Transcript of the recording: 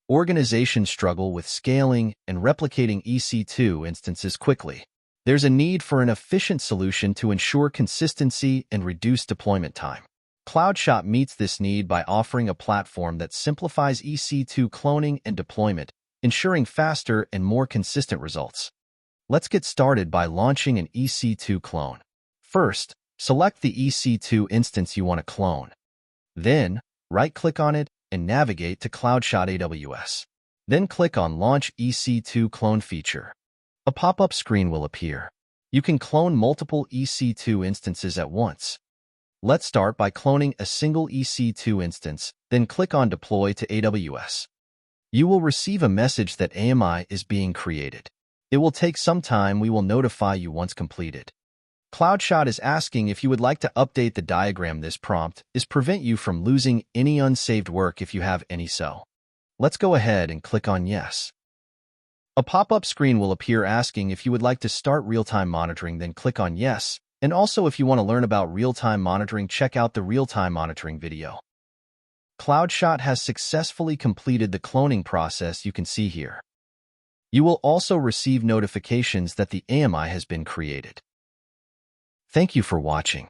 Organizations struggle with scaling and replicating EC2 instances quickly. There's a need for an efficient solution to ensure consistency and reduce deployment time. Cloudshot meets this need by offering a platform that simplifies EC2 cloning and deployment, ensuring faster and more consistent results. Let's get started by launching an EC2 clone. First, select the EC2 instance you want to clone. Then, right-click on it and navigate to Cloudshot AWS. Then click on Launch EC2 Clone feature. A pop-up screen will appear. You can clone multiple EC2 instances at once. Let's start by cloning a single EC2 instance, then click on Deploy to AWS. You will receive a message that AMI is being created. It will take some time. We will notify you once completed. Cloudshot is asking if you would like to update the diagram. This prompt is prevent you from losing any unsaved work if you have any. So let's go ahead and click on Yes. A pop-up screen will appear asking if you would like to start real-time monitoring, then click on Yes. And also, if you want to learn about real-time monitoring, check out the real-time monitoring video. Cloudshot has successfully completed the cloning process you can see here. You will also receive notifications that the AMI has been created. Thank you for watching.